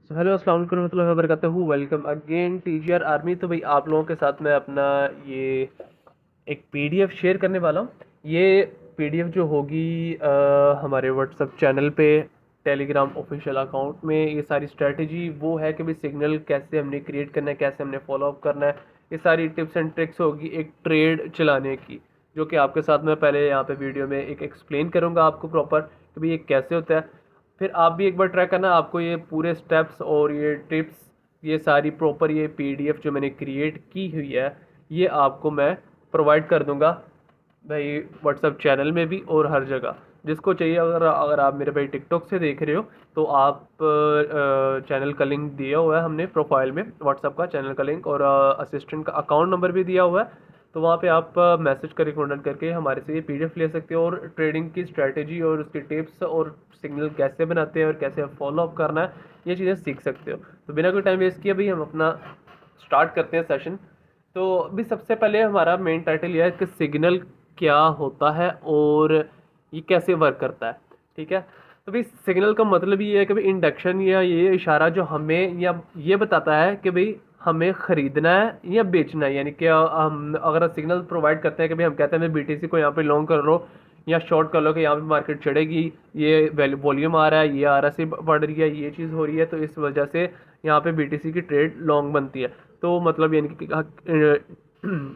Hello अस्सलाम वालेकुम warahmatullahi wabarakatuh। Welcome again TGR army. तो भाई आप लोगों के साथ मैं अपना ये एक पीडीएफ शेयर करने वाला हूँ। ये पीडीएफ जो होगी हमारे व्हाट्सएप चैनल पे, टेलीग्राम ऑफिशियल अकाउंट में, ये सारी स्ट्रेटजी वो है कि भाई सिग्नल कैसे हमने क्रिएट करना है, कैसे हमने फॉलो अप करना है। ये सारी टिप्स एंड ट्रिक्स होगी एक ट्रेड चलाने की, जो कि आपके साथ मैं पहले यहाँ पे वीडियो में एक एक्सप्लेन करूँगा आपको प्रॉपर कि भाई ये कैसे होता है। फिर आप भी एक बार ट्राई करना, आपको ये पूरे स्टेप्स और ये टिप्स, ये सारी प्रॉपर ये पीडीएफ जो मैंने क्रिएट की हुई है, ये आपको मैं प्रोवाइड कर दूंगा भाई व्हाट्सएप चैनल में भी और हर जगह। जिसको चाहिए, अगर अगर आप मेरे भाई टिकटॉक से देख रहे हो तो आप चैनल का लिंक दिया हुआ है हमने प्रोफाइल में, व्हाट्सएप का चैनल का लिंक और असिस्टेंट का अकाउंट नंबर भी दिया हुआ है। तो वहाँ पे आप मैसेज करके कॉन्टेक्ट करके हमारे से ये पीडीएफ ले सकते हो और ट्रेडिंग की स्ट्रेटेजी और उसकी टिप्स और सिग्नल कैसे बनाते हैं और कैसे फॉलो अप करना है, ये चीज़ें सीख सकते हो। तो बिना कोई टाइम वेस्ट किए भाई हम अपना स्टार्ट करते हैं सेशन। तो अभी सबसे पहले हमारा मेन टाइटल यह है कि सिग्नल क्या होता है और ये कैसे वर्क करता है। ठीक है, तो भाई सिग्नल का मतलब ये है कि भाई इंडक्शन या ये इशारा जो हमें या ये बताता है कि भाई हमें ख़रीदना है या बेचना है। यानी कि हम अगर सिग्नल प्रोवाइड करते हैं कि भाई हम कहते हैं मैं बीटीसी को यहाँ पे लॉन्ग कर लो या शॉर्ट कर लो कि यहाँ पे मार्केट चढ़ेगी, ये वॉल्यूम आ रहा है, ये आर एस बढ़ रही है, ये चीज़ हो रही है, तो इस वजह से यहाँ पे बीटीसी की ट्रेड लॉन्ग बनती है। तो मतलब यानी कि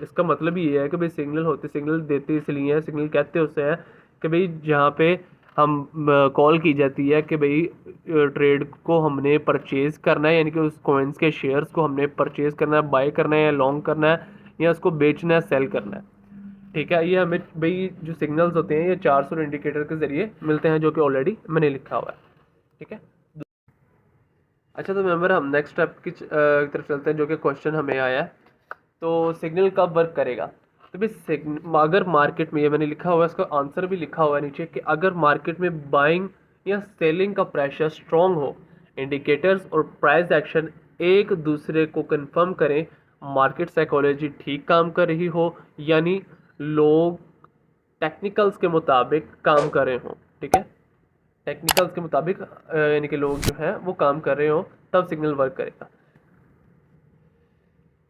इसका मतलब ये है कि भाई सिग्नल होते, सिग्नल देते इसलिए हैं, सिग्नल कहते उससे हैं कि भाई जहाँ पे हम कॉल की जाती है कि भाई ट्रेड को हमने परचेज करना है, यानी कि उस कॉइन्स के शेयर्स को हमने परचेज करना है, बाय करना है या लॉन्ग करना है या उसको बेचना है, सेल करना है। ठीक है, ये हमें भाई जो सिग्नल्स होते हैं ये 400 इंडिकेटर के जरिए मिलते हैं, जो कि ऑलरेडी मैंने लिखा हुआ है। ठीक है, अच्छा तो मेंबर हम नेक्स्ट स्टेप की तरफ चलते हैं, जो कि क्वेश्चन हमें आया है। तो सिग्नल कब वर्क करेगा? तो भाई अगर मार्केट में, ये मैंने लिखा हुआ है, इसका आंसर भी लिखा हुआ है नीचे, कि अगर मार्केट में बाइंग या सेलिंग का प्रेशर स्ट्रांग हो, इंडिकेटर्स और प्राइस एक्शन एक दूसरे को कंफर्म करें, मार्केट साइकोलॉजी ठीक काम कर रही हो, यानी लोग टेक्निकल्स के मुताबिक काम कर रहे हों। ठीक है, टेक्निकल्स के मुताबिक यानी कि लोग जो हैं वो काम कर रहे हो, तब सिग्नल वर्क करेगा।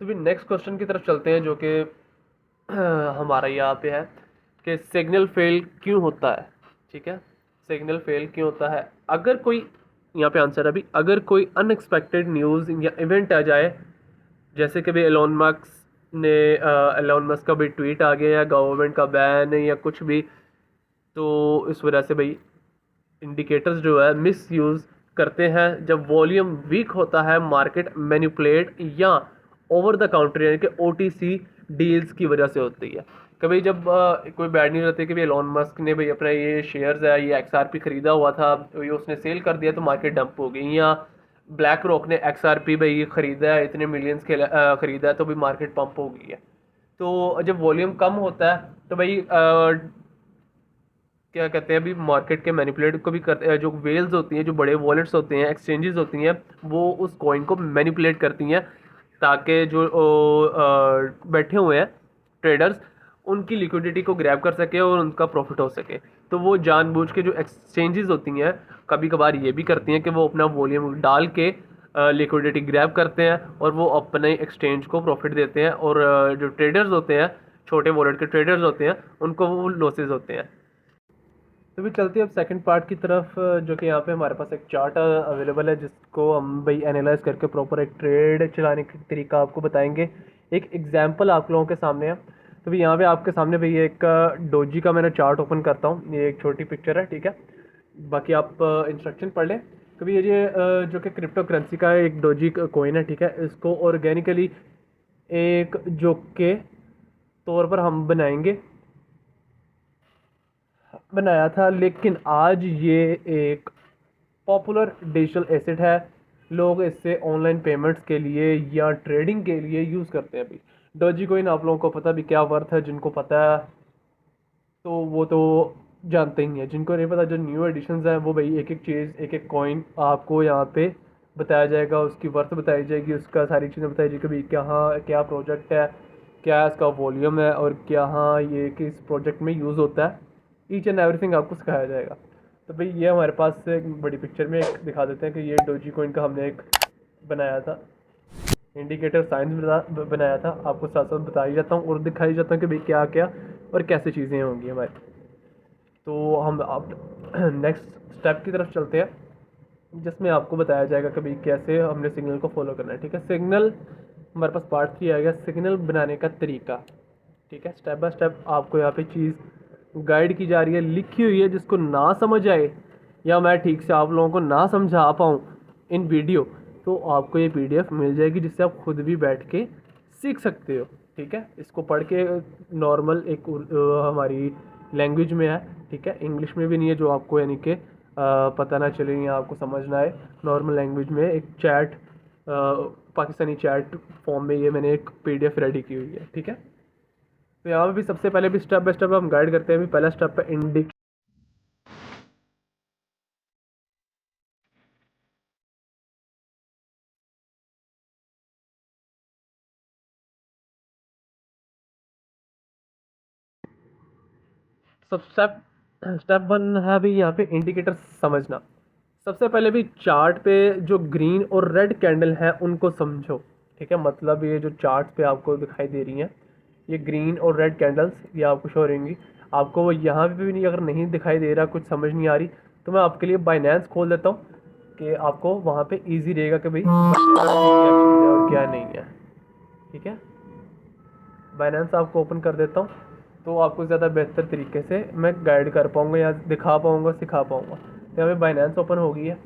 तो फिर नेक्स्ट क्वेश्चन की तरफ चलते हैं, जो कि हमारा यहाँ पे है कि सिग्नल फेल क्यों होता है। ठीक है, सिग्नल फेल क्यों होता है? अगर कोई, यहाँ पे आंसर है अभी, अगर कोई अनएक्सपेक्टेड न्यूज़ या इवेंट आ जाए, जैसे कि भाई एलोन मस्क का भी ट्वीट आ गया या गवर्नमेंट का बैन या कुछ भी, तो इस वजह से भाई इंडिकेटर्स जो है मिस यूज़ करते हैं। जब वॉल्यूम वीक होता है, मार्केट मैनिपुलेट या ओवर द काउंटर यानी कि ओटीसी डील्स की वजह से होती है। कभी जब कोई बैड न्यूज़ होती है कि भाई एलोन मस्क ने भाई अपना ये शेयर्स है, ये एक्सआरपी खरीदा हुआ था, ये उसने सेल कर दिया तो मार्केट डंप हो गई, या ब्लैक रॉक ने एक्सआरपी भाई खरीदा है, इतने मिलियंस के खरीदा है, तो भी मार्केट पंप हो गई है। तो जब वॉल्यूम कम होता है तो भाई क्या कहते हैं, अभी मार्केट के मैनिपुलेट को भी करते हैं। जो वेल्स होती हैं, जो बड़े वॉलेट्स होते हैं, एक्सचेंजेस होती हैं, वो उस कॉइन को मैनिपुलेट करती हैं ताकि जो बैठे हुए हैं ट्रेडर्स, उनकी लिक्विडिटी को ग्रैब कर सके और उनका प्रॉफिट हो सके। तो वो जानबूझ के जो एक्सचेंजेस होती हैं कभी कभार ये भी करती हैं कि वो अपना वॉल्यूम डाल के लिक्विडिटी ग्रैब करते हैं और वो अपने एक्सचेंज को प्रॉफिट देते हैं, और जो ट्रेडर्स होते हैं, छोटे वॉलेट के ट्रेडर्स होते हैं, उनको वो लॉसेज होते हैं। तो भी चलते हैं अब सेकंड पार्ट की तरफ, जो कि यहाँ पे हमारे पास एक चार्ट अवेलेबल है, जिसको हम भाई एनालाइज करके प्रॉपर एक ट्रेड चलाने का तरीका आपको बताएंगे। एक एग्जांपल आप लोगों के सामने है। तो भी यहाँ पे आपके सामने भाई एक डोजी का मैंने चार्ट ओपन करता हूँ, ये एक छोटी पिक्चर है। ठीक है, बाकी आप इंस्ट्रक्शन पढ़ लें। कभी ये जो कि क्रिप्टो करेंसी का एक डोजी कोइन है। ठीक है, इसको ऑर्गेनिकली एक जोक के तौर पर हम बनाया था, लेकिन आज ये एक पॉपुलर डिजिटल एसेट है। लोग इससे ऑनलाइन पेमेंट्स के लिए या ट्रेडिंग के लिए यूज़ करते हैं। अभी डोजी कोइन आप लोगों को पता भी क्या वर्थ है, जिनको पता है तो वो तो जानते ही हैं। जिनको नहीं पता, जो न्यू एडिशंस हैं, वो भाई एक एक चीज़, एक एक कॉइन आपको यहाँ पे बताया जाएगा, उसकी वर्थ बताई जाएगी, उसका सारी चीज़ें बताई जाएगी। भाई क्या क्या प्रोजेक्ट है, क्या इसका वॉल्यूम है, और क्या ये किस प्रोजेक्ट में यूज़ होता है, ईच एंड एवरीथिंग आपको सिखाया जाएगा। तो भाई ये हमारे पास एक बड़ी पिक्चर में एक दिखा देते हैं कि ये डोजी कॉइन का हमने एक बनाया था, इंडिकेटर साइंस बनाया था। आपको साथ साथ बता ही जाता हूँ और दिखाई जाता हूँ कि भाई क्या क्या और कैसे चीज़ें होंगी हमारी। तो हम अब नेक्स्ट स्टेप की तरफ चलते हैं, जिसमें आपको बताया जाएगा कि भाई कैसे हमने सिग्नल को फॉलो करना है। ठीक है, सिग्नल हमारे पास पार्ट 3 आएगा, सिग्नल बनाने का तरीका। ठीक है, स्टेप बाय स्टेप आपको यहाँ पे चीज़ गाइड की जा रही है, लिखी हुई है। जिसको ना समझ आए या मैं ठीक से आप लोगों को ना समझा पाऊँ इन वीडियो, तो आपको ये पीडीएफ मिल जाएगी, जिससे आप खुद भी बैठ के सीख सकते हो। ठीक है, इसको पढ़ के नॉर्मल एक हमारी लैंग्वेज में है। ठीक है, इंग्लिश में भी नहीं है जो आपको यानी कि पता ना चले या आपको समझ ना आए। नॉर्मल लैंग्वेज में एक चैट, पाकिस्तानी चैट फॉर्म में ये मैंने एक पीडीएफ रेडी की हुई है। ठीक है, तो यहाँ पे भी सबसे पहले भी स्टेप बाय स्टेप हम गाइड करते हैं। भी पहला स्टेप है इंडिक सब स्टेप स्टेप 1 है भी यहाँ पे इंडिकेटर समझना। सबसे पहले भी चार्ट पे जो ग्रीन और रेड कैंडल है उनको समझो। ठीक है, मतलब ये जो चार्ट पे आपको दिखाई दे रही हैं, ये ग्रीन और रेड कैंडल्स ये आपको शो रहेंगी। आपको वो यहाँ पे भी नहीं, अगर नहीं दिखाई दे रहा, कुछ समझ नहीं आ रही, तो मैं आपके लिए बाइनेंस खोल देता हूँ कि आपको वहाँ पे इजी रहेगा कि भाई क्या चीज़ है और क्या नहीं है। ठीक है, बाइनेंस आपको ओपन कर देता हूँ, तो आपको ज़्यादा बेहतर तरीके से मैं गाइड कर पाऊँगा या दिखा पाऊँगा, सिखा पाऊँगा। तो यहाँ पे बाइनेंस ओपन हो गई है।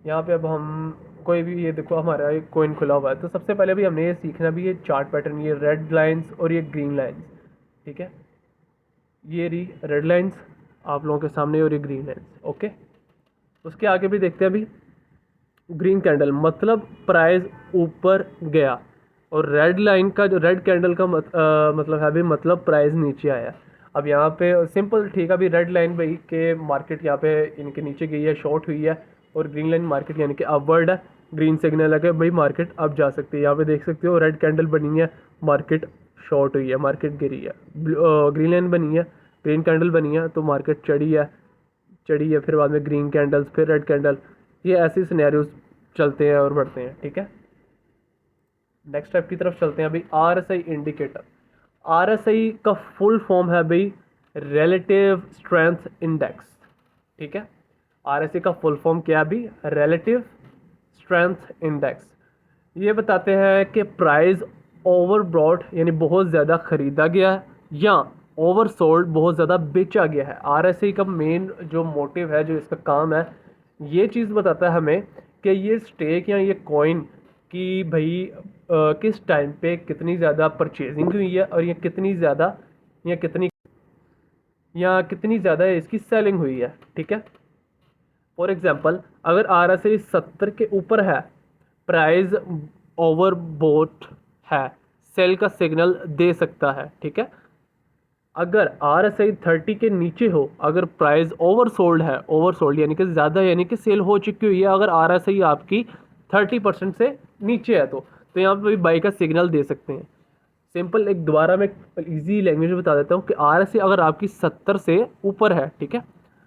यहाँ पे अब हम कोई भी, ये देखो हमारा एक कॉइन खुला हुआ है। तो सबसे पहले भी हमने ये सीखना भी, ये चार्ट पैटर्न, ये रेड लाइंस और ये ग्रीन लाइंस। ठीक है, ये रही रेड लाइंस आप लोगों के सामने और ये ग्रीन लाइंस। ओके, उसके आगे भी देखते हैं। अभी ग्रीन कैंडल मतलब प्राइस ऊपर गया, और रेड लाइन का जो रेड कैंडल का मतलब है भी मतलब प्राइस नीचे आया। अब यहाँ पे सिंपल ठीक है, अभी रेड लाइन भाई के मार्केट यहाँ पे इनके नीचे गई है, शॉर्ट हुई है, और ग्रीन लाइन मार्केट यानी कि अपवर्ड है। ग्रीन सिग्नल है कि भाई मार्केट अब जा सकती है। यहाँ पे देख सकते हो रेड कैंडल बनी है, मार्केट शॉर्ट हुई है, मार्केट गिरी है। ग्रीन लाइन बनी है, ग्रीन कैंडल बनी है, तो मार्केट चढ़ी है, फिर बाद में ग्रीन कैंडल्स, फिर रेड कैंडल। ये ऐसे सिनेरियोज चलते हैं और बढ़ते हैं। ठीक है, नेक्स्ट स्टेप की तरफ चलते हैं। अभी आरएसआई इंडिकेटर, आरएसआई का फुल फॉर्म है भाई रिलेटिव स्ट्रेंथ इंडेक्स। ठीक है, आरएसआई का फुल फॉर्म क्या है अभी, रिलेटिव स्ट्रेंथ इंडेक्स। ये बताते हैं कि प्राइस ओवरब्रॉट यानी बहुत ज़्यादा ख़रीदा गया है, या ओवरसोल्ड बहुत ज़्यादा बेचा गया है। आरएसआई का मेन जो मोटिव है, जो इसका काम है, ये चीज़ बताता है हमें कि ये स्टेक या ये कॉइन की भाई किस टाइम पे कितनी ज़्यादा परचेजिंग हुई है, और ये कितनी ज़्यादा कितनी ज़्यादा इसकी सेलिंग हुई है। ठीक है, फॉर एग्जांपल अगर आरएसआई 70 के ऊपर है, प्राइस ओवरबोट है, सेल का सिग्नल दे सकता है। ठीक है, अगर आरएसआई 30 के नीचे हो, अगर प्राइस ओवरसोल्ड है, ओवरसोल्ड यानी कि ज़्यादा यानी कि सेल हो चुकी हुई है, अगर आरएसआई आपकी 30% से नीचे है, तो यहाँ पर बाई का सिग्नल दे सकते हैं। सिंपल एक दोबारा मैं इजी लैंग्वेज में बता देता हूँ कि आरएसआई अगर आपकी 70 से ऊपर है, ठीक है,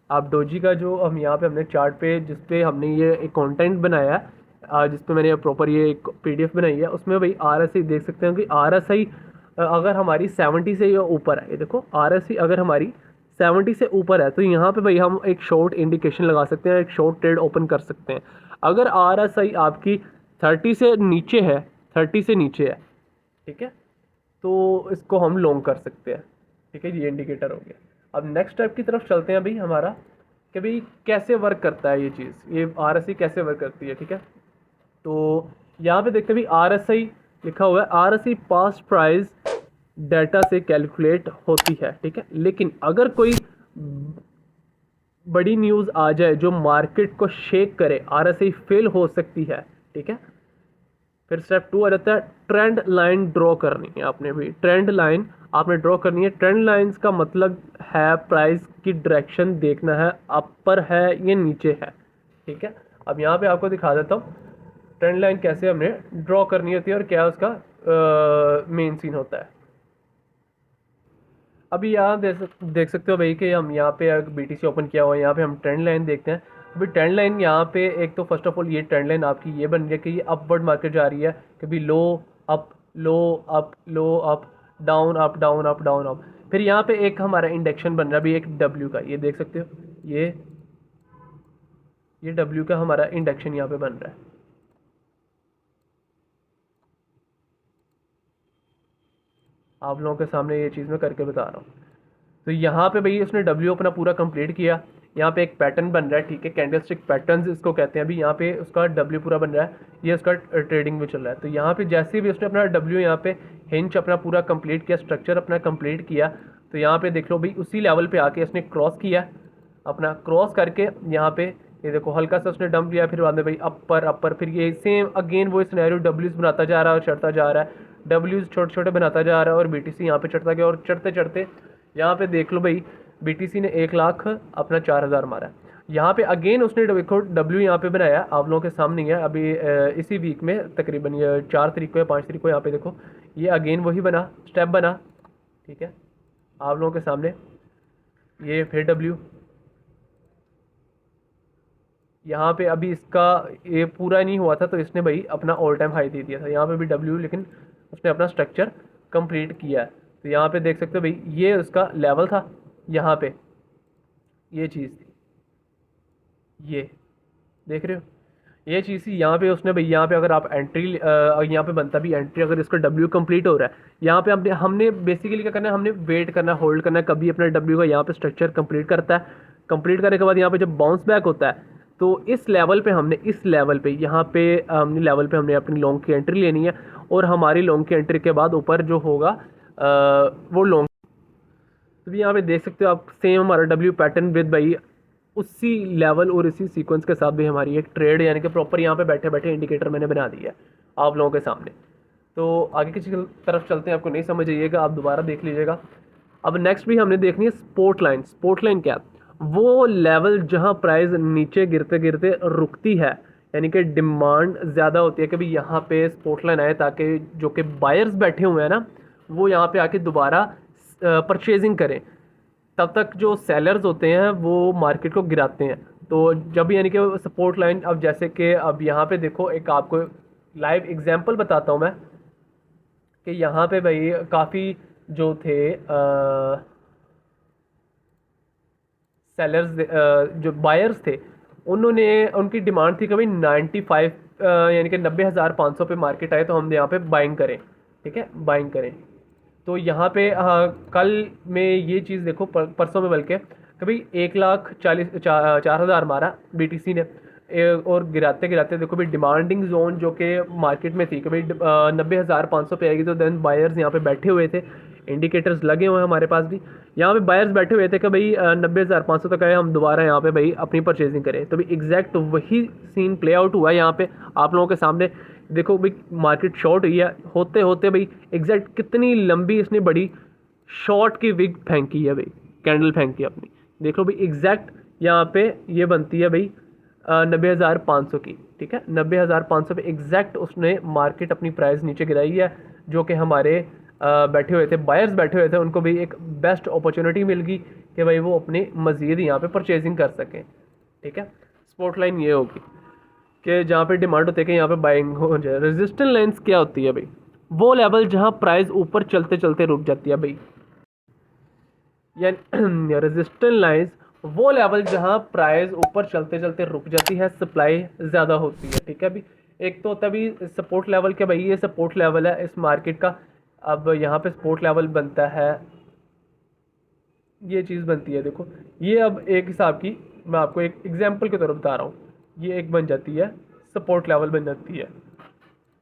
आप डोजी का जो हम यहाँ पे हमने चार्ट पे जिस पे हमने ये एक कंटेंट बनाया है, जिस पे मैंने प्रॉपर ये एक पीडीएफ बनाई है, उसमें भाई आरएसआई देख सकते हैं कि आरएसआई अगर हमारी 70 से या ऊपर है, ये देखो आरएसआई अगर हमारी 70 से ऊपर है, तो यहाँ पे भाई हम एक शॉर्ट इंडिकेशन लगा सकते हैं, एक शॉर्ट ट्रेड ओपन कर सकते हैं। अगर आरएसआई आपकी 30 से नीचे है, 30 से नीचे है, ठीक है, तो इसको हम लॉन्ग कर सकते हैं। ठीक है, ये इंडिकेटर हो गया। अब नेक्स्ट स्टेप की तरफ चलते हैं अभी हमारा, कि भाई कैसे वर्क करता है ये चीज़, ये आरएसआई कैसे वर्क करती है। ठीक है, तो यहाँ पे देखते हैं भाई आरएसआई लिखा हुआ है, आरएसआई पास्ट प्राइस डाटा से कैलकुलेट होती है। ठीक है, लेकिन अगर कोई बड़ी न्यूज़ आ जाए जो मार्केट को शेक करे, आरएसआई फेल हो सकती है। ठीक है, फिर स्टेप 2 आ जाता है ट्रेंड लाइन ड्रॉ करनी है आपने भी, ट्रेंड लाइन आपने ड्रॉ करनी है। ट्रेंड लाइंस का मतलब है प्राइस की डायरेक्शन देखना है, अपर है या नीचे है। ठीक है, अब यहाँ पे आपको दिखा देता हूँ ट्रेंड लाइन कैसे हमने ड्रॉ करनी होती है और क्या उसका मेन सीन होता है। अभी यहाँ देख सकते हो भाई कि हम यहाँ पे BTC ओपन किया हुआ है, यहाँ पे हम ट्रेंड लाइन देखते हैं। अभी ट्रेंड लाइन यहाँ पे एक तो फर्स्ट ऑफ ऑल ये ट्रेंड लाइन आपकी ये बन रही है कि ये अपवर्ड मार्केट जा रही है, कभी low up low up low up down up down up down up. फिर यहाँ पे एक हमारा इंडेक्शन बन रहा है अभी एक W का, ये देख सकते हो, ये W का हमारा इंडेक्शन यहाँ पे बन रहा है। आप लोगों के सामने ये चीज़ मैं करके बता रहा हूँ। तो यहाँ पे भाई उसने W अपना पूरा कंप्लीट किया, यहाँ पे एक पैटर्न बन रहा है, ठीक है, कैंडलस्टिक पैटर्न्स इसको कहते हैं। अभी यहाँ पे उसका W पूरा बन रहा है, ये उसका ट्रेडिंग में चल रहा है। तो यहाँ पे जैसे भी उसने अपना W यहाँ पे हिंच अपना पूरा कंप्लीट किया, स्ट्रक्चर अपना कंप्लीट किया, तो यहाँ पे देख लो भाई उसी लेवल पे आके उसने क्रॉस किया, अपना क्रॉस करके यहाँ पे ये देखो हल्का सा उसने डंप लिया, फिर बाद में भाई अपर अपर, फिर ये सेम अगेन वो सिनेरियो डब्ल्यूज बनाता जा रहा है और चढ़ता जा रहा है, डब्ल्यूज छोटे छोटे बनाता जा रहा है और BTC यहाँ पे चढ़ता गया, और चढ़ते चढ़ते यहाँ पे देख लो भाई BTC ने 1 लाख अपना 4,000 मारा है। यहाँ पे अगेन उसने देखो W यहाँ पे बनाया, आप लोगों के सामने है अभी इसी वीक में तकरीबन ये 4 तारीख को या 5 तारीख को, यहाँ पे देखो ये अगेन वही बना, स्टेप बना, ठीक है, आप लोगों के सामने। ये फिर W, यहाँ पे अभी इसका ये पूरा नहीं हुआ था तो इसने भाई अपना ऑल टाइम हाई दे दिया था, यहाँ पे भी W, लेकिन उसने अपना स्ट्रक्चर कंप्लीट किया है। तो यहाँ पे देख सकते हो भाई ये उसका लेवल था, यहाँ पे ये चीज़ थी, ये देख रहे हो ये चीज़ थी। यहाँ पे उसने भाई यहाँ पे अगर आप एंट्री यहाँ पे बनता भी एंट्री, अगर इसका W कंप्लीट हो रहा है, यहाँ पे हमने बेसिकली क्या करना है, हमने वेट करना है, होल्ड करना है, कभी अपना W का यहाँ पे स्ट्रक्चर कंप्लीट करता है, कंप्लीट करने के बाद यहाँ पे जब बाउंस बैक होता है तो इस लेवल पे हमने यहाँ पे हमने लेवल पे हमने अपनी लॉन्ग की एंट्री लेनी है, और हमारी लॉन्ग की एंट्री के बाद ऊपर जो होगा वो लॉन्ग। तो भी यहाँ पे देख सकते हो आप सेम हमारा W पैटर्न विद भाई उसी लेवल और इसी सीक्वेंस के साथ भी हमारी एक ट्रेड यानी कि प्रॉपर यहाँ पे बैठे बैठे इंडिकेटर मैंने बना दिया है आप लोगों के सामने। तो आगे किसी तरफ चलते हैं, आपको नहीं समझ आइएगा आप दोबारा देख लीजिएगा। अब नेक्स्ट भी हमने देखनी है सपोर्ट लाइन। सपोर्ट लाइन क्या, वो लेवल जहाँ प्राइस नीचे गिरते गिरते रुकती है, यानी कि डिमांड ज़्यादा होती है कि भाई यहाँ पे सपोर्ट लाइन आए, ताकि जो कि बायर्स बैठे हुए हैं ना वो यहाँ पे आके दोबारा परचेजिंग करें। तब तक जो सेलर्स होते हैं वो मार्केट को गिराते हैं। तो जब यानी कि सपोर्ट लाइन, अब जैसे कि अब यहाँ पे देखो एक आपको लाइव एग्जांपल बताता हूँ मैं कि यहाँ पे भाई काफ़ी जो थे सेलर्स, जो बायर्स थे, उन्होंने उनकी डिमांड थी कि भाई 95 यानी कि 90,500 पे मार्केट आए तो हम यहाँ पे बाइंग करें, ठीक है, बाइंग करें। तो यहाँ पे कल में ये चीज़ देखो परसों में बल्कि कभी 1,40,4,000 मारा BTC ने, और गिराते गिराते देखो भाई डिमांडिंग जोन जो कि मार्केट में थी कि भाई 90,500 पे आएगी, तो देन बायर्स यहाँ पे बैठे हुए थे, इंडिकेटर्स लगे हुए हैं हमारे पास भी, यहाँ पे बायर्स बैठे हुए थे कि भाई 90,500 तक आए, हम दोबारा यहाँ पे भाई अपनी परचेजिंग करें। तो भाई एग्जैक्ट वही सीन प्ले आउट हुआ है यहाँ पे आप लोगों के सामने। देखो भाई मार्केट शॉर्ट हुई है, होते होते भाई एग्जैक्ट कितनी लंबी इसने बड़ी शॉर्ट की विग फेंकी है भाई, कैंडल फेंकी अपनी, देख लो भाई एग्जैक्ट यहाँ पे ये बनती है भाई 90,500 की, ठीक है, 90,500 पे एग्जैक्ट उसने मार्केट अपनी प्राइस नीचे गिराई है, जो कि हमारे बैठे हुए थे बायर्स बैठे हुए थे, उनको भी एक बेस्ट अपॉर्चुनिटी मिल गई कि भाई वो अपनी मज़ीद यहाँ पे परचेजिंग कर सकें, ठीक है। सपोर्ट लाइन ये होगी कि जहाँ पे डिमांड होती है कि यहाँ पे बाइंग हो जाए। रेजिस्टेंट लाइंस क्या होती है भाई, वो लेवल जहाँ प्राइस ऊपर चलते चलते रुक जाती है भाई, यानी रेजिस्टेंट लाइंस वो लेवल जहाँ प्राइस ऊपर चलते चलते रुक जाती है, सप्लाई ज़्यादा होती है, ठीक है। अभी एक तो तभी सपोर्ट लेवल के भाई ये सपोर्ट लेवल है इस मार्केट का। अब यहाँ पे सपोर्ट लेवल बनता है, ये चीज़ बनती है, देखो ये अब एक हिसाब की मैं आपको एक एग्जांपल के तौर पर बता रहा हूँ, ये एक बन जाती है सपोर्ट लेवल बन जाती है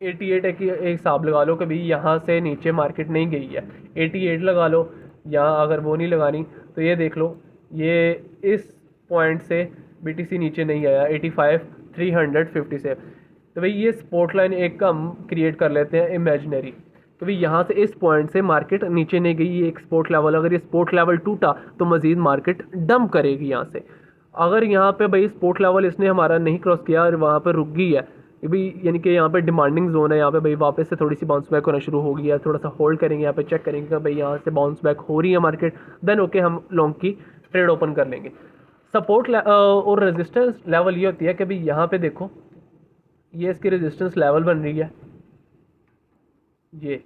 88 एक हिसाब लगा लो, कभी यहाँ से नीचे मार्केट नहीं गई है, 88 लगा लो, यहाँ अगर वो नहीं लगानी तो ये देख लो ये इस पॉइंट से BTC नीचे नहीं आया 85,350 से। तो भाई ये सपोर्ट लाइन एक का हम क्रिएट कर लेते हैं इमेजिनरी, तो भाई यहाँ से इस पॉइंट से मार्केट नीचे नहीं गई, ये एक सपोर्ट लेवल, अगर ये सपोर्ट लेवल टूटा तो मज़ीद मार्केट डंप करेगी यहाँ से। अगर यहाँ पे भाई सपोर्ट लेवल इसने हमारा नहीं क्रॉस किया और वहाँ पर रुक गई है, कि भाई यानी कि यहाँ पे डिमांडिंग जोन है, यहाँ पे भाई वापस से थोड़ी सी बाउंस बैक होना शुरू हो गया, थोड़ा सा होल्ड करेंगे, यहाँ पे चेक करेंगे कि भाई यहाँ से बाउंस बैक हो रही है मार्केट, देन ओके हम लॉन्ग की ट्रेड ओपन कर लेंगे। सपोर्ट और रेजिस्टेंस लेवल ये होती है कि भाई यहाँ पे देखो ये इसकी रेजिस्टेंस लेवल बन रही है, ये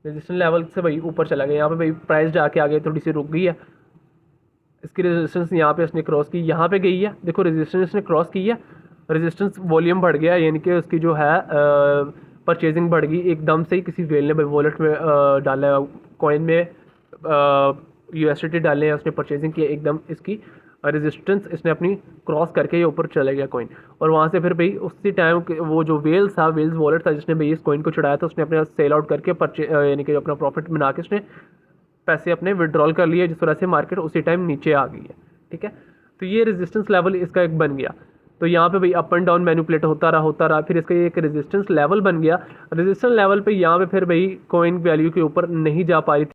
रेजिस्टेंस लेवल से भाई ऊपर चला गया, यहाँ पे भाई प्राइस जाके आगे थोड़ी सी रुक गई है, इसकी रेजिस्टेंस यहाँ पे इसने क्रॉस की, यहाँ पे गई है, देखो रेजिस्टेंस इसने क्रॉस की है, रेजिस्टेंस वॉल्यूम बढ़ गया, यानी कि उसकी जो है परचेजिंग बढ़ गई एकदम से ही, किसी वेल ने भाई वॉलेट में डाला, कॉइन में यूएसडीटी डाले हैं, उसने परचेजिंग किया एकदम, इसकी रेजिस्टेंस इसने अपनी क्रॉस करके ये ऊपर चला गया कॉइन, और वहाँ से फिर भाई उसी टाइम वो जो वेल्स था, वेल्स वॉलेट था जिसने भाई इस कॉइन को चढ़ाया था, उसने अपने सेल आउट करके यानी कि अपना प्रॉफिट बना के उसने पैसे अपने विड्रॉल कर लिए, जिस वजह से मार्केट उसी टाइम नीचे आ गई है। ठीक है, तो ये रेजिस्टेंस लेवल इसका एक बन गया। तो यहाँ पे भाई अप एंड डाउन मैनिपुलेट होता रहा, फिर इसका एक रेजिस्टेंस लेवल बन गया। रेजिस्टेंस लेवल पे यहाँ पे फिर भाई कॉइन वैल्यू के ऊपर नहीं जा पा रही थी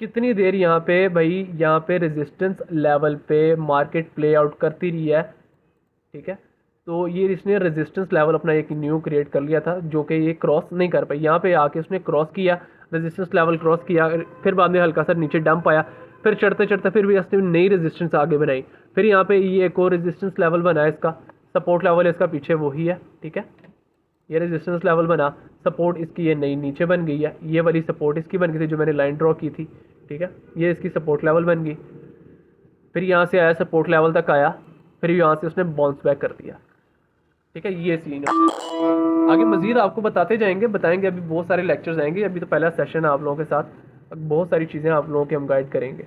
कितनी देर, यहाँ पे भाई यहाँ पे रेजिस्टेंस लेवल पे मार्केट प्ले आउट करती रही है। ठीक है, तो ये इसने रेजिस्टेंस लेवल अपना एक न्यू क्रिएट कर लिया था जो कि ये क्रॉस नहीं कर पाई, यहाँ पे आके उसने क्रॉस किया, रेजिस्टेंस लेवल क्रॉस किया, फिर बाद में हल्का सा नीचे डंप आया, फिर चढ़ते चढ़ते फिर भी इसने नई रेजिस्टेंस आगे बनाई, फिर यहाँ पे ये एक और रेजिस्टेंस लेवल बना है, इसका सपोर्ट लेवल इसका पीछे वही है। ठीक है, ये रेजिस्टेंस लेवल बना, सपोर्ट इसकी ये नई नीचे बन गई है, ये वाली सपोर्ट इसकी बन गई थी जो मैंने लाइन ड्रॉ की थी। ठीक है, ये इसकी सपोर्ट लेवल बन गई, फिर यहाँ से आया सपोर्ट लेवल तक आया, फिर यहाँ से उसने बाउंस बैक कर दिया। ठीक है, ये सीन है। आगे मज़ीद आपको बताते जाएंगे, बताएंगे, अभी बहुत सारे लेक्चर्स आएंगे, अभी तो पहला सेशन है आप लोगों के साथ, बहुत सारी चीज़ें आप लोगों के हम गाइड करेंगे।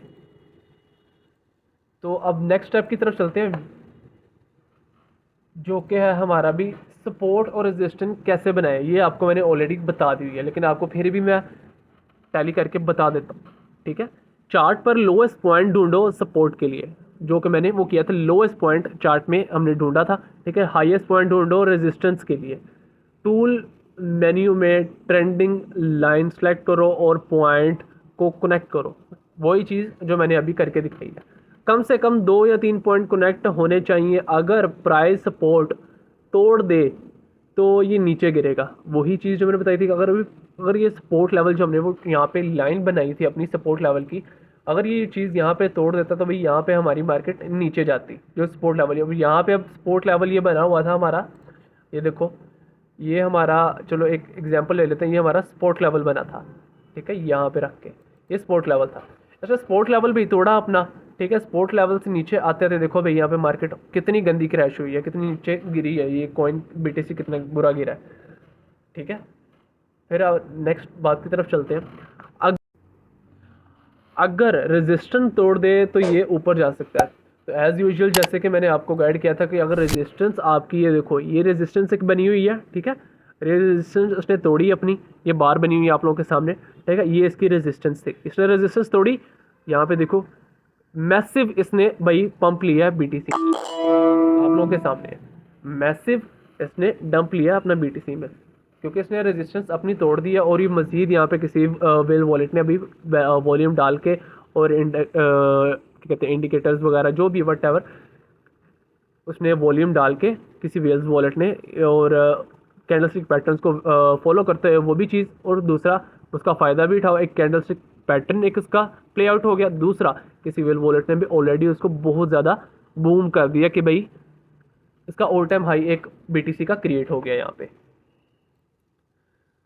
तो अब नेक्स्ट स्टेप की तरफ चलते हैं, जो कि है हमारा भी सपोर्ट और रेजिस्टेंस कैसे बनाए। ये आपको मैंने ऑलरेडी बता दी है, लेकिन आपको फिर भी मैं टैली करके बता देता हूँ। ठीक है, चार्ट पर लोएस्ट पॉइंट ढूंढो सपोर्ट के लिए, जो कि मैंने वो किया था, लोएस्ट पॉइंट चार्ट में हमने ढूंढा था। ठीक है, हाईएस्ट पॉइंट ढूंढो रेजिस्टेंस के लिए। टूल मेन्यू में ट्रेंडिंग लाइन सेलेक्ट करो और पॉइंट को कनेक्ट करो, वही चीज़ जो मैंने अभी करके दिखाई है। कम से कम 2 या 3 पॉइंट कनेक्ट होने चाहिए, अगर प्राइस सपोर्ट तोड़ दे तो ये नीचे गिरेगा, वही चीज़ जो मैंने बताई थी। अगर ये सपोर्ट लेवल जो हमने वो यहाँ पे लाइन बनाई थी अपनी सपोर्ट लेवल की, अगर ये चीज़ यहाँ पे तोड़ देता तो भाई यहाँ पे हमारी मार्केट नीचे जाती, जो सपोर्ट लेवल है। अब यहाँ पे अब सपोर्ट लेवल ये बना हुआ था हमारा, ये देखो, ये हमारा, चलो एक एग्जांपल ले लेते हैं, ये हमारा सपोर्ट लेवल बना था। ठीक है, यहाँ पे रख के ये सपोर्ट लेवल था। अच्छा, सपोर्ट लेवल भी तोड़ा अपना। ठीक है, सपोर्ट लेवल से नीचे आते थे, देखो भाई यहाँ पे मार्केट कितनी गंदी क्रैश हुई है, कितनी नीचे गिरी है, ये कॉइन बीटीसी कितना बुरा गिरा है। ठीक है, फिर नेक्स्ट बात की तरफ चलते हैं। अगर रेजिस्टेंस तोड़ दे तो ये ऊपर जा सकता है। तो एज़ यूजुअल जैसे कि मैंने आपको गाइड किया था कि अगर रेजिस्टेंस आपकी, ये देखो ये रेजिस्टेंस एक बनी हुई है। ठीक है, रेजिस्टेंस उसने तोड़ी अपनी, ये बार बनी हुई है आप लोगों के सामने। ठीक है, ये इसकी रेजिस्टेंस थी, इसने रेजिस्टेंस तोड़ी, यहाँ पे देखो मैसिव इसने भाई पंप लिया है बीटीसी, आप लोगों के सामने मैसिव इसने डंप लिया अपना बीटीसी में, क्योंकि इसने रेजिस्टेंस अपनी तोड़ दी है। और ये मज़ीद यहाँ पे किसी वेल वॉलेट ने अभी वॉल्यूम डाल के और क्या कहते हैं इंडिकेटर्स वगैरह जो भी वट एवर, उसने वॉल्यूम डाल के किसी वेल्स वॉलेट ने, और कैंडलस्टिक पैटर्न्स को फॉलो करते हुए वो भी चीज़, और दूसरा उसका फ़ायदा भी उठाओ, एक कैंडलस्टिक पैटर्न एक उसका प्ले आउट हो गया, दूसरा किसी वेल वॉलेट ने भी ऑलरेडी उसको बहुत ज़्यादा बूम कर दिया कि भाई इसका ऑल टाइम हाई एक बीटीसी का क्रिएट हो गया यहाँ पे।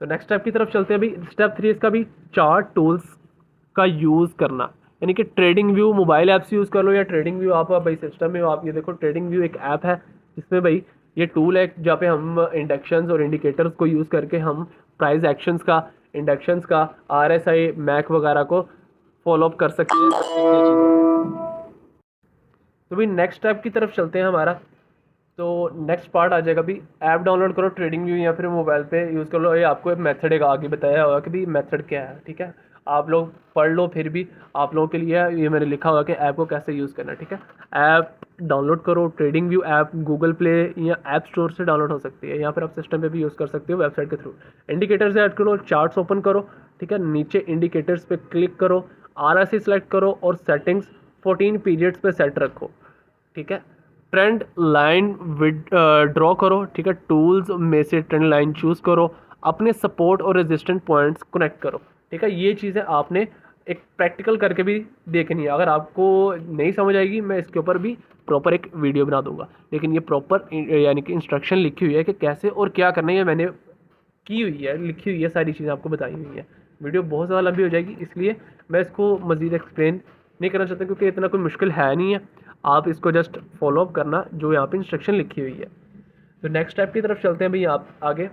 तो नेक्स्ट स्टेप की तरफ चलते हैं। अभी स्टेप 3 इसका भी चार्ट टूल्स का यूज़ करना, यानी कि ट्रेडिंग व्यू मोबाइल ऐप से यूज़ कर लो या ट्रेडिंग व्यू आप भाई सिस्टम में आप ये देखो, ट्रेडिंग व्यू एक ऐप है जिसमें भाई ये टूल है जहाँ पे हम इंडक्शंस और इंडिकेटर्स को यूज़ करके हम प्राइस एक्शंस का, इंडक्शंस का, RSI मैक वगैरह को फॉलो अप कर सकते हैं। तो भाई नेक्स्ट स्टेप की तरफ चलते हैं हमारा। तो नेक्स्ट पार्ट आ जाएगा, भी ऐप डाउनलोड करो ट्रेडिंग व्यू या फिर मोबाइल पे यूज़ कर लो। ये आपको एक मेथड एक आगे बताया होगा कि भाई मेथड क्या है। ठीक है, आप लोग पढ़ लो, फिर भी आप लोगों के लिए ये मैंने लिखा होगा कि ऐप को कैसे यूज़ करना है। ठीक है, ऐप डाउनलोड करो, trading view app Google play या ऐप स्टोर से डाउनलोड हो सकती है, या फिर आप सिस्टम पे भी यूज़ कर सकते हो वेबसाइट के थ्रू। इंडिकेटर्स ऐड करो, चार्ट्स ओपन करो। ठीक है, नीचे इंडिकेटर्स पे क्लिक करो, RSI सेलेक्ट करो और सेटिंग्स 14 पीरियड्स पे सेट रखो। ठीक है, ट्रेंड लाइन ड्रॉ करो, ठीक है। टूल्स में से ट्रेंड लाइन चूज़ करो, अपने सपोर्ट और रेजिस्टेंट पॉइंट्स कनेक्ट करो, ठीक है। ये चीज़ें आपने एक प्रैक्टिकल करके भी देखनी है। अगर आपको नहीं समझ आएगी, मैं इसके ऊपर भी प्रॉपर एक वीडियो बना दूंगा, लेकिन ये प्रॉपर यानी कि इंस्ट्रक्शन लिखी हुई है कि कैसे और क्या करना है, मैंने की हुई है, लिखी हुई है, सारी चीज़ें आपको बताई हुई है। वीडियो बहुत ज़्यादा लंबी हो जाएगी, इसलिए मैं इसको मज़ीद एक्सप्लेन नहीं करना चाहता, क्योंकि इतना कोई मुश्किल है नहीं है। आप इसको जस्ट फॉलो अप करना जो यहाँ पे इंस्ट्रक्शन लिखी हुई है। तो नेक्स्ट स्टेप की तरफ चलते हैं भाई आप आगे,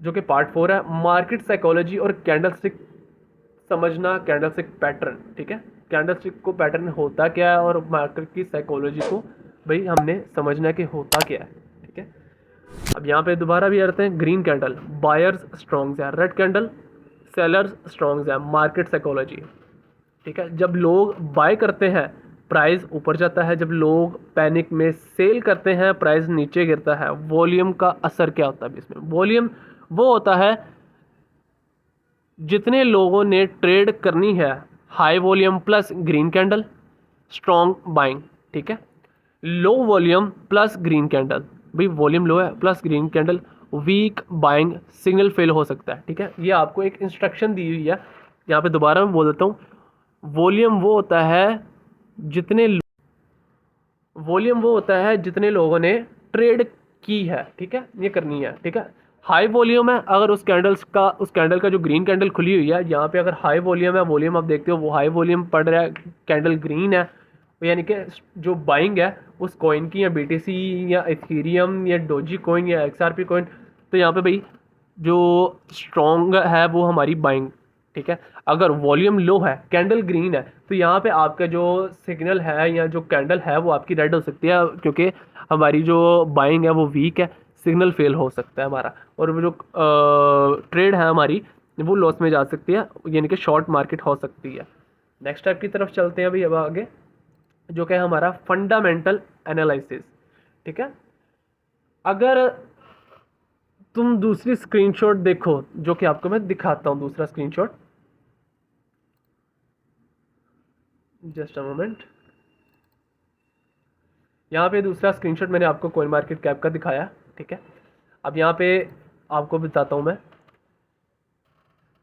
जो कि पार्ट 4 है, मार्केट साइकोलॉजी और कैंडलस्टिक समझना, कैंडलस्टिक पैटर्न, ठीक है। कैंडलस्टिक को पैटर्न होता क्या है और मार्केट की साइकोलॉजी को भाई हमने समझना है कि होता क्या है, ठीक है। अब यहाँ पे दोबारा भी आते हैं, ग्रीन कैंडल बायर्स स्ट्रॉन्ग्स है, रेड कैंडल सेलर्स स्ट्रॉन्ग्स है, मार्केट साइकोलॉजी, ठीक है। जब लोग बाय करते हैं प्राइस ऊपर जाता है, जब लोग पैनिक में सेल करते हैं प्राइस नीचे गिरता है। वॉल्यूम का असर क्या होता है इसमें? वॉल्यूम वो होता है जितने लोगों ने ट्रेड करनी है, high volume plus green candle strong buying, ठीक है। Low volume plus green candle, भाई वॉल्यूम लो है plus green candle, weak buying, signal fail हो सकता है, ठीक है। ये आपको एक इंस्ट्रक्शन दी हुई है। यहाँ पे दोबारा मैं बोल देता हूँ, वॉल्यूम वो होता है जितने वॉल्यूम वो होता है जितने लोगों ने ट्रेड की है, ठीक है, ये करनी है, ठीक है। हाई वॉल्यूम है अगर उस कैंडल का जो ग्रीन कैंडल खुली हुई है, यहाँ पे अगर हाई वॉल्यूम है, वॉल्यूम आप देखते हो वो हाई वॉल्यूम पड़ रहा है, कैंडल ग्रीन है, यानी कि जो बाइंग है उस कॉइन की, या बीटीसी या इथेरियम या डोजी कॉइन या एक्सआरपी कॉइन, तो यहाँ पे भाई जो स्ट्रॉन्ग है वो हमारी बाइंग, ठीक है। अगर वॉल्यूम लो है, कैंडल ग्रीन है, तो यहाँ पे आपका जो सिग्नल है या जो कैंडल है वो आपकी रेड हो सकती है, क्योंकि हमारी जो बाइंग है वो वीक है, सिग्नल फेल हो सकता है हमारा, और वो जो ट्रेड है हमारी वो लॉस में जा सकती है, यानी कि शॉर्ट मार्केट हो सकती है। नेक्स्ट स्टेप की तरफ चलते हैं अभी अब आगे, जो कि है हमारा फंडामेंटल एनालिसिस, ठीक है। अगर तुम दूसरी स्क्रीनशॉट देखो, जो कि आपको मैं दिखाता हूँ दूसरा स्क्रीनशॉट, जस्ट अ मोमेंट। यहाँ पे दूसरा स्क्रीनशॉट मैंने आपको कॉइन मार्केट कैप का दिखाया, ठीक है। अब यहाँ पे आपको बताता हूँ मैं,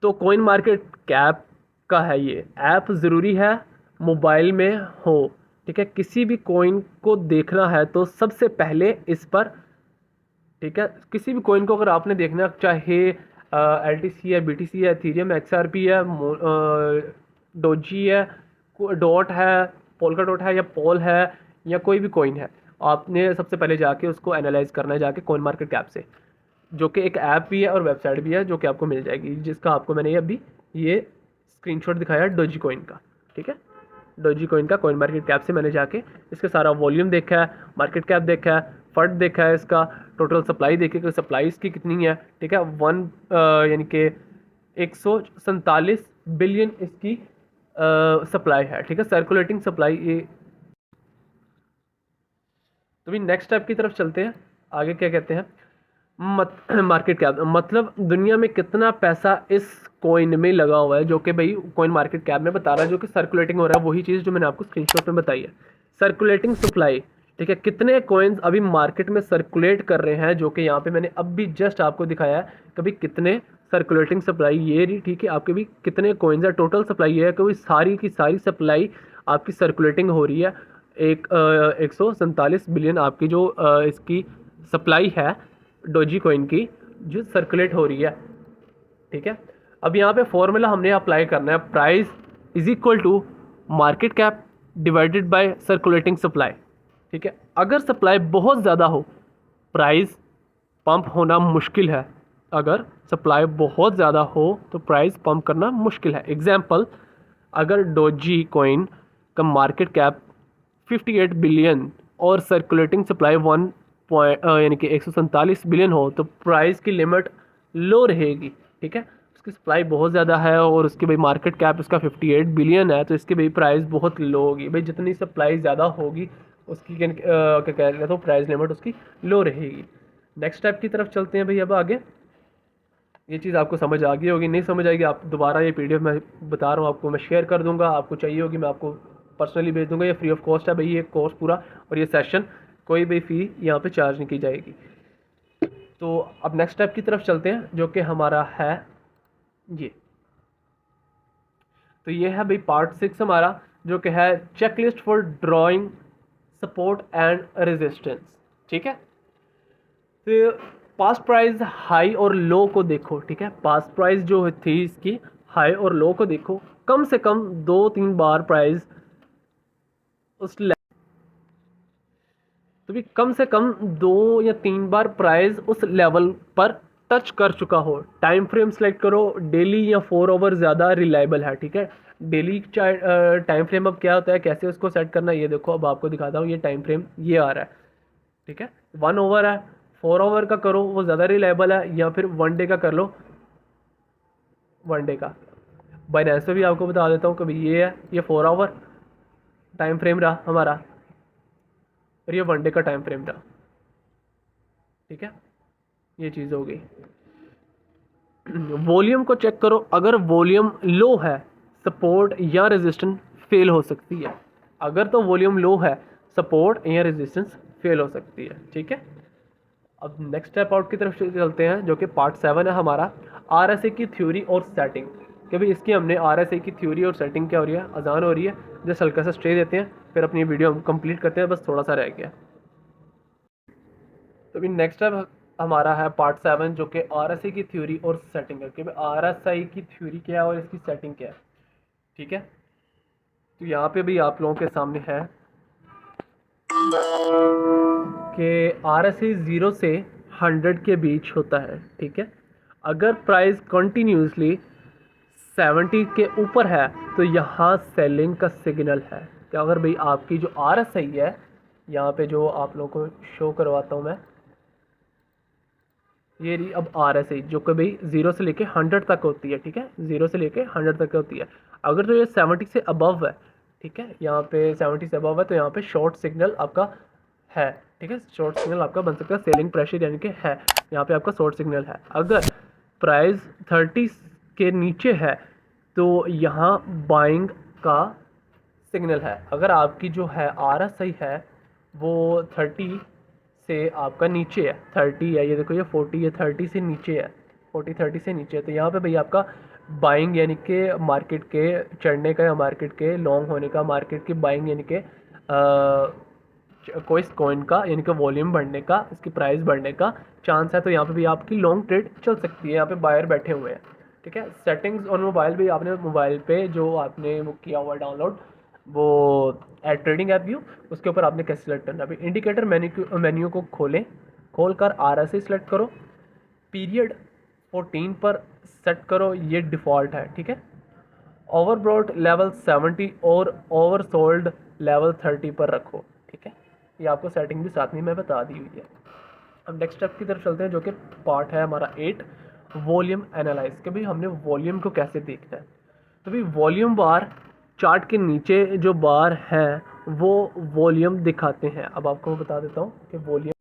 तो कॉइन मार्केट कैप का है ये ऐप, ज़रूरी है मोबाइल में हो, ठीक है। किसी भी कॉइन को देखना है तो सबसे पहले इस पर, ठीक है, किसी भी कॉइन को अगर आपने देखना, चाहे LTC है, BTC है, एथेरियम XRP है, डोजी है, डॉट है, पोल्का डॉट है, या पॉल है, या कोई भी कॉइन है, आपने सबसे पहले जाके उसको एनालाइज करना है जाके कॉइन मार्केट कैप से, जो कि एक ऐप भी है और वेबसाइट भी है, जो कि आपको मिल जाएगी, जिसका आपको मैंने अभी ये स्क्रीनशॉट दिखाया डोजी कॉइन का, ठीक है। डोजी कॉइन का कॉइन मार्केट कैप से मैंने जाके इसका सारा वॉल्यूम देखा है, मार्केट कैप देखा है, फंड देखा है, इसका टोटल सप्लाई देखी कि सप्लाई इसकी कितनी है, ठीक है। यानी कि 147 बिलियन इसकी सप्लाई है, ठीक है, सर्कुलेटिंग सप्लाई ये। तो भी नेक्स्ट स्टेप की तरफ चलते हैं, आगे क्या कहते हैं, मार्केट कैप, मतलब दुनिया में कितना पैसा इस कॉइन में लगा हुआ है, जो कि भाई कॉइन मार्केट कैप में बता रहा है, जो कि सर्कुलेटिंग हो रहा है, वही चीज़ जो मैंने आपको स्क्रीनशॉट में बताई है, सर्कुलेटिंग सप्लाई, ठीक है। कितने कॉइन्स अभी मार्केट में सर्कुलेट कर रहे हैं, जो कि यहाँ पे मैंने अब भी जस्ट आपको दिखाया है कि भाई कितने सर्कुलेटिंग सप्लाई ये रही, ठीक है। आपके भी कितने कॉइन्स है, टोटल सप्लाई ये है कि सारी की सारी सप्लाई आपकी सर्कुलेटिंग हो रही है, 147 बिलियन आपकी जो इसकी सप्लाई है डोजी कॉइन की, जो सर्कुलेट हो रही है, ठीक है। अब यहाँ पे फॉर्मूला हमने अप्लाई करना है, price is equal to market cap divided by circulating supply, ठीक है। अगर सप्लाई बहुत ज़्यादा हो, प्राइस पंप होना मुश्किल है, अगर सप्लाई बहुत ज़्यादा हो तो प्राइस पंप करना मुश्किल है। एग्जाम्पल, अगर डोजी कॉइन का मार्केट कैप 58 बिलियन और सर्कुलेटिंग सप्लाई 1 यानी कि 147 बिलियन हो, तो प्राइस की लिमिट लो रहेगी, ठीक है। उसकी सप्लाई बहुत ज़्यादा है और उसकी भाई मार्केट कैप उसका 58 बिलियन है, तो इसकी भाई प्राइस बहुत लो होगी। भाई जितनी सप्लाई ज़्यादा होगी उसकी क्या कह रहे हैं, तो प्राइस लिमिट उसकी लो रहेगी। नेक्स्ट स्टेप की तरफ चलते हैं भाई अब आगे। ये चीज़ आपको समझ आ गई होगी, नहीं समझ आएगी आप दोबारा ये PDF मैं बता रहा हूँ आपको, मैं शेयर कर दूंगा, आपको चाहिए होगी मैं आपको पर्सनली भेज दूंगा, ये फ्री ऑफ कॉस्ट है भाई ये कोर्स पूरा, और ये सेशन कोई भी फ़ी यहाँ पे चार्ज नहीं की जाएगी। तो अब नेक्स्ट स्टेप की तरफ चलते हैं, जो कि हमारा है ये। तो ये है भाई पार्ट 6 हमारा, जो कि है checklist for drawing support and resistance. ठीक है, तो पास प्राइस हाई और लो को देखो। ठीक है, पास प्राइस जो थी इसकी हाई और लो को देखो, कम से कम 2-3 बार प्राइस उस तो भी कम से कम 2 या 3 बार प्राइस उस लेवल पर टच कर चुका हो। टाइम फ्रेम सेलेक्ट करो, डेली या 4 आवर ज़्यादा रिलायबल है। ठीक है, डेली टाइम फ्रेम अब क्या होता है, कैसे उसको सेट करना है, ये देखो अब आपको दिखाता हूँ। ये टाइम फ्रेम ये आ रहा है। ठीक है, 1 आवर है, 4 आवर का करो, वो ज़्यादा रिलायबल है, या फिर 1 डे का कर लो, 1 डे का। बाइनेंस पे भी आपको बता देता हूँ, कभी ये 4 आवर टाइम फ्रेम रहा हमारा, और ये 1 डे का टाइम फ्रेम रहा। ठीक है, ये चीज़ हो गई। वॉल्यूम को चेक करो, अगर वॉल्यूम लो है सपोर्ट या रेजिस्टेंस फेल हो सकती है। अगर तो वॉल्यूम लो है सपोर्ट या रेजिस्टेंस फेल हो सकती है। ठीक है, अब नेक्स्ट स्टेप आउट की तरफ चलते हैं, जो कि पार्ट 7 है हमारा, आरएसए की थ्योरी और सेटिंग। कि भाई इसकी हमने आरएसए की थ्योरी और सेटिंग क्या हो रही है, अजान हो रही है, जस्ट हल्का सा स्टे देते हैं, फिर अपनी वीडियो हम कंप्लीट करते हैं, बस थोड़ा सा रह गया। तो अभी नेक्स्ट स्टेप हमारा है पार्ट 7, जो कि आरएसए की थ्योरी और सेटिंग है। कि भाई आरएसआई की थ्योरी क्या है और इसकी सेटिंग क्या है। ठीक है, तो यहाँ पे भी आप लोगों के सामने है कि आरएसआई 0 से 100 के बीच होता है। ठीक है, अगर प्राइस कंटिन्यूसली 70 के ऊपर है तो यहाँ सेलिंग का सिग्नल है। कि अगर भाई आपकी जो आरएसआई है, यहाँ पे जो आप लोगों को शो करवाता हूँ मैं, ये रही अब आरएसआई, जो कि भाई 0 से लेके 100 तक होती है। ठीक है, 0 से लेके 100 तक होती है। अगर तो ये 70 से अबव है, ठीक है, यहाँ पे 70 से अबव है, तो यहाँ पे शॉर्ट सिग्नल आपका है। ठीक है, शॉर्ट सिग्नल आपका बन सकता है, सेलिंग प्रेशर यानी कि है, यहाँ पे आपका शॉर्ट सिग्नल है। अगर प्राइस 30 के नीचे है तो यहाँ बाइंग का सिग्नल है। अगर आपकी जो है आरएसआई है वो 30 से आपका नीचे है, 30 है, ये देखो ये 40 है, 30 से नीचे है, 40-30 से नीचे है, तो यहाँ पे भाई आपका बाइंग यानी कि मार्केट के चढ़ने का या मार्केट के लॉन्ग होने का, मार्केट की बाइंग यानी कि कोई कॉइन का यानी कि वॉल्यूम बढ़ने का, इसकी प्राइस बढ़ने का चांस है। तो यहाँ पे भी आपकी लॉन्ग ट्रेड चल सकती है। यहाँ पे बायर बैठे हुए हैं। ठीक है, सेटिंग्स ऑन मोबाइल भी आपने मोबाइल पे जो आपने वो किया हुआ डाउनलोड, वो एड ट्रेडिंग ऐप व्यू, उसके ऊपर आपने कैसे सेलेक्ट करना है। अभी इंडिकेटर मेन्यू को खोल कर आरएसआई सेलेक्ट करो, पीरियड 14 पर सेट करो, ये डिफ़ॉल्ट है। ठीक है, ओवरब्रॉट लेवल 70 और ओवरसोल्ड लेवल 30 पर रखो। ठीक है, ये आपको सेटिंग भी साथ में मैं बता दी हुई है। अब नेक्स्ट स्टेप की तरफ चलते हैं, जो कि पार्ट है हमारा 8, वॉल्यूम एनालाइज। कि भाई हमने वॉल्यूम को कैसे देखना है। तो भाई वॉल्यूम बार चार्ट के नीचे जो बार हैं वो वॉल्यूम दिखाते हैं। अब आपको मैं बता देता हूँ कि वॉल्यूम,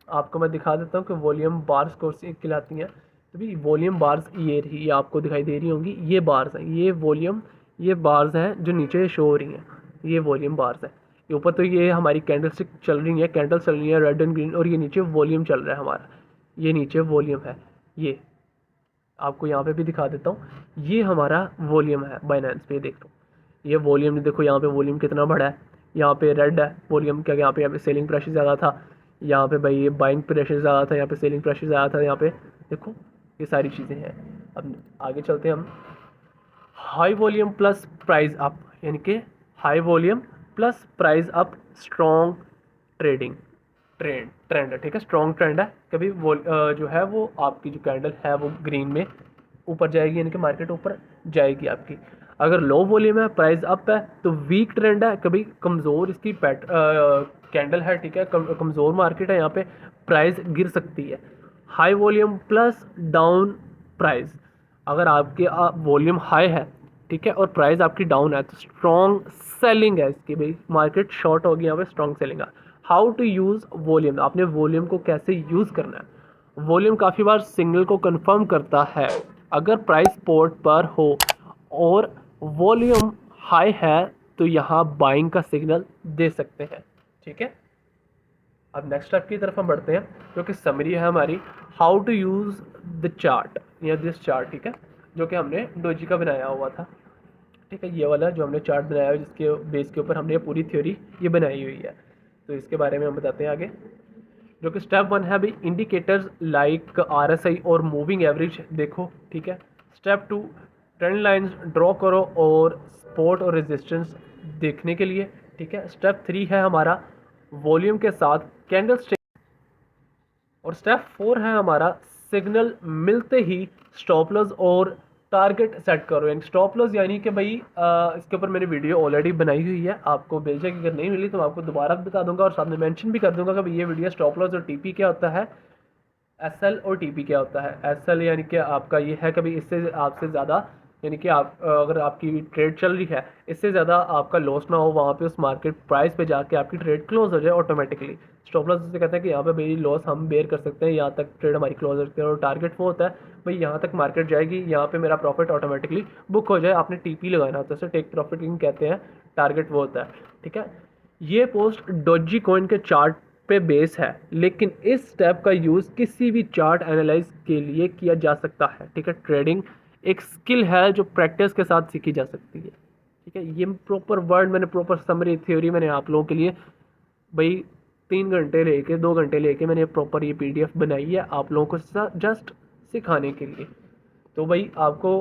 आपको मैं दिखा देता हूँ कि वॉल्यूम बार्स कौन सी कहलाती हैं। तो भाई वॉल्यूम बार्स ये रही, ये आपको दिखाई दे रही होंगी, ये बार्स हैं, ये वॉल्यूम, ये बार्स हैं जो नीचे शो हो रही हैं, ये वॉल्यूम बार्स हैं। ये ऊपर तो ये हमारी कैंडल स्टिक चल रही है, कैंडल चल रही है रेड एंड ग्रीन, और ये नीचे वॉल्यूम चल रहा है हमारा, ये नीचे वॉल्यूम है। ये आपको यहाँ पे भी दिखा देता हूँ, ये हमारा वॉल्यूम है बाइनेंस पे, देख लो ये वॉल्यूम, देखो यहाँ पे वॉल्यूम कितना बड़ा है, यहाँ पे रेड है वॉल्यूम, क्या यहाँ पे सेलिंग प्रेशर ज़्यादा था, यहाँ पे भाई ये बाइंग प्रेशर ज़्यादा था, यहाँ पे सेलिंग प्रेशर ज़्यादा था, यहाँ पे देखो ये सारी चीज़ें हैं। अब आगे चलते हैं हम, high volume plus price up, यानी कि high volume plus price up, strong trading trend है। ठीक है, स्ट्रॉन्ग ट्रेंड है, कभी वो जो है वो आपकी जो कैंडल है वो ग्रीन में ऊपर जाएगी, यानी कि मार्केट ऊपर जाएगी आपकी। अगर लो वॉल्यूम है, प्राइस अप है, तो वीक ट्रेंड है, कभी कमज़ोर इसकी कैंडल है। ठीक है, कमज़ोर मार्केट है, यहाँ पे प्राइस गिर सकती है। High volume plus down price, अगर आपके वॉल्यूम हाई है, ठीक है, और प्राइस आपकी डाउन है, तो स्ट्रॉन्ग सेलिंग है इसकी, भाई मार्केट शॉर्ट होगी, यहाँ पे स्ट्रॉन्ग सेलिंग है। हाउ टू यूज़ वॉल्यूम, आपने वॉल्यूम को कैसे यूज़ करना है। वॉल्यूम काफ़ी बार सिग्नल को कंफर्म करता है। अगर प्राइस सपोर्ट पर हो और वॉल्यूम हाई है तो यहाँ बाइंग का सिग्नल दे सकते हैं। ठीक है, अब नेक्स्ट स्टेप की तरफ हम बढ़ते हैं, जो कि समरी है हमारी, how to use the chart या दिस चार्ट, ठीक है, जो कि हमने डोजी का बनाया हुआ था। ठीक है, ये वाला जो हमने चार्ट बनाया है जिसके बेस के ऊपर हमने पूरी थ्योरी ये बनाई हुई है। तो इसके बारे में हम बताते हैं आगे, जो कि स्टेप 1 है भाई, इंडिकेटर्स लाइक RSI और मूविंग एवरेज देखो। ठीक है, स्टेप 2, ट्रेंड लाइंस ड्रॉ करो और सपोर्ट और रेजिस्टेंस देखने के लिए। ठीक है, स्टेप 3 है हमारा, वॉल्यूम के साथ कैंडल स्टिक। और स्टेप 4 है हमारा, सिग्नल मिलते ही स्टॉप लॉस और टारगेट सेट करो। यानी स्टॉप लॉस यानी कि भाई इसके ऊपर मैंने वीडियो ऑलरेडी बनाई हुई है, आपको बेशक अगर नहीं मिली तो मैं आपको दोबारा बता दूंगा और साथ में मेंशन भी कर दूंगा कि भाई ये वीडियो स्टॉप लॉस और टीपी क्या होता है, SL और TP क्या होता है। SL यानी कि आपका ये है कभी इससे आपसे ज़्यादा, यानी कि आप अगर आपकी ट्रेड चल रही है इससे ज़्यादा आपका लॉस ना हो, वहाँ पे उस मार्केट प्राइस पे जाके आपकी ट्रेड क्लोज हो जाए ऑटोमेटिकली। स्टॉप लॉस से कहते हैं कि यहाँ पे भाई लॉस हम बेयर कर सकते हैं, यहाँ तक ट्रेड हमारी क्लोज हो सकती है। और टारगेट वो होता है भाई यहाँ तक मार्केट जाएगी, यहाँ पे मेरा प्रॉफिट ऑटोमेटिकली बुक हो जाए, आपने TP लगाना होता है, उसे टेक प्रॉफिटिंग कहते हैं, टारगेट वो होता है। ठीक है, ये पोस्ट डॉजी कॉइन के चार्ट पे बेस है, लेकिन इस स्टेप का यूज़ किसी भी चार्ट एनालाइज के लिए किया जा सकता है। ठीक है, ट्रेडिंग एक स्किल है जो प्रैक्टिस के साथ सीखी जा सकती है। ठीक है, ये प्रॉपर वर्ड मैंने, प्रॉपर समरी थ्योरी मैंने आप लोगों के लिए भाई 3 घंटे लेके 2 घंटे लेके मैंने प्रॉपर ये PDF बनाई है आप लोगों को जस्ट सिखाने के लिए। तो भाई आपको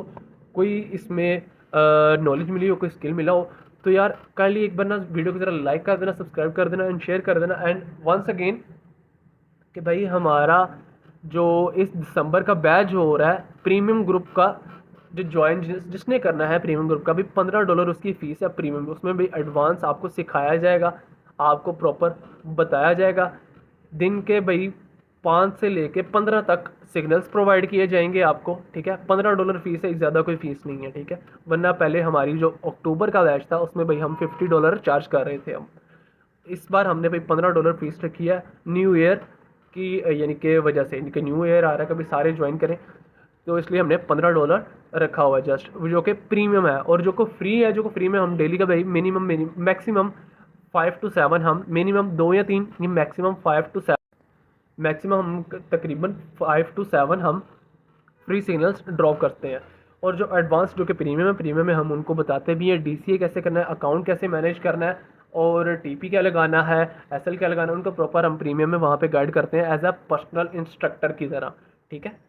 कोई इसमें नॉलेज मिली हो, कोई स्किल मिला हो, तो यार काइंडली एक बार ना वीडियो को ज़रा लाइक कर देना, सब्सक्राइब कर देना एंड शेयर कर देना। एंड वंस अगेन कि भाई हमारा जो इस दिसंबर का बैच हो रहा है प्रीमियम ग्रुप का, जो ज्वाइन जिसने करना है प्रीमियम ग्रुप का, भी $15 उसकी फ़ीस है प्रीमियम। उसमें भी एडवांस आपको सिखाया जाएगा, आपको प्रॉपर बताया जाएगा। दिन के भाई 5 से लेके 15 तक सिग्नल्स प्रोवाइड किए जाएंगे आपको। ठीक है, $15 फीस है, ज़्यादा कोई फीस नहीं है। ठीक है, वरना पहले हमारी जो अक्टूबर का बैच था उसमें भाई हम $50 चार्ज कर रहे थे। हम इस बार हमने भाई $15 फीस रखी है न्यू ईयर की, यानी कि वजह से, इनके न्यू ईयर आ रहा है, कभी सारे ज्वाइन करें तो इसलिए हमने $15 रखा हुआ है जस्ट, जो कि प्रीमियम है। और जो को फ्री है, जो को फ्री में हम डेली का भाई मिनिमम मैक्सिमम 5 to 7, हम मिनिमम 2 या 3, ये मैक्सिमम 5 to 7, मैक्सिमम हम तकरीबन 5 to 7 हम फ्री सिग्नल्स ड्रॉप करते हैं। और जो एडवांस जो कि प्रीमियम है, प्रीमियम में हम उनको बताते भी हैं DCA कैसे करना है, अकाउंट कैसे मैनेज करना है और TP क्या लगाना है, SL क्या लगाना है, उनको प्रॉपर हम प्रीमियम में वहाँ पे गाइड करते हैं एज अ पर्सनल इंस्ट्रक्टर की तरह। ठीक है,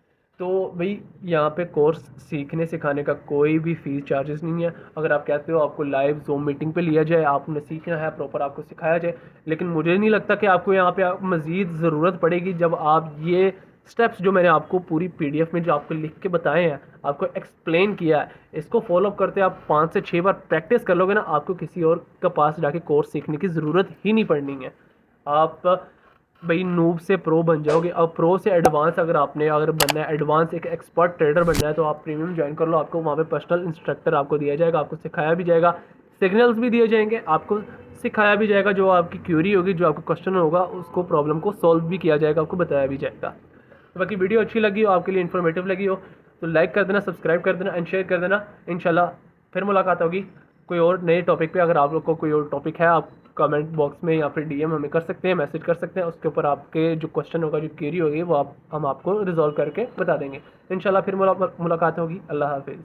तो भाई यहाँ पे कोर्स सीखने सिखाने का कोई भी फीस चार्जेस नहीं है। अगर आप कहते हो आपको लाइव ज़ूम मीटिंग पे लिया जाए, आपने सीखना है, प्रॉपर आपको सिखाया जाए, लेकिन मुझे नहीं लगता कि आपको यहाँ पे मज़ीद ज़रूरत पड़ेगी जब आप ये स्टेप्स जो मैंने आपको पूरी PDF में जो आपको लिख के बताए हैं, आपको एक्सप्लेन किया है, इसको फॉलो करते आप 5 से 6 बार प्रैक्टिस कर लोगे ना, आपको किसी और के पास जाके कोर्स सीखने की ज़रूरत ही नहीं पड़नी है। आप भाई नूब से प्रो बन जाओगे। अब प्रो से एडवांस अगर बनना है, एडवांस एक एक्सपर्ट ट्रेडर बनना है, तो आप प्रीमियम ज्वाइन कर लो। आपको वहाँ पे पर्सनल इंस्ट्रक्टर आपको दिया जाएगा, आपको सिखाया भी जाएगा, सिग्नल्स भी दिए जाएंगे, आपको सिखाया भी जाएगा, जो आपकी क्यूरी होगी, जो आपको क्वेश्चन होगा, उसको प्रॉब्लम को सॉल्व भी किया जाएगा, आपको बताया भी जाएगा। तो बाकी वीडियो अच्छी लगी हो, आपके लिए इन्फॉर्मेटिव लगी हो, तो लाइक कर देना, सब्सक्राइब कर देना एंड शेयर कर देना। इंशाल्लाह फिर मुलाकात होगी कोई और नए टॉपिक पे। अगर आप लोग को कोई और टॉपिक है, आप कमेंट बॉक्स में या फिर DM हमें कर सकते हैं, मैसेज कर सकते हैं, उसके ऊपर आपके जो क्वेश्चन होगा, जो क्वेरी होगी, वो हम आपको रिजॉल्व करके बता देंगे। इंशाल्लाह फिर मुलाकात होगी। अल्लाह हाफिज़।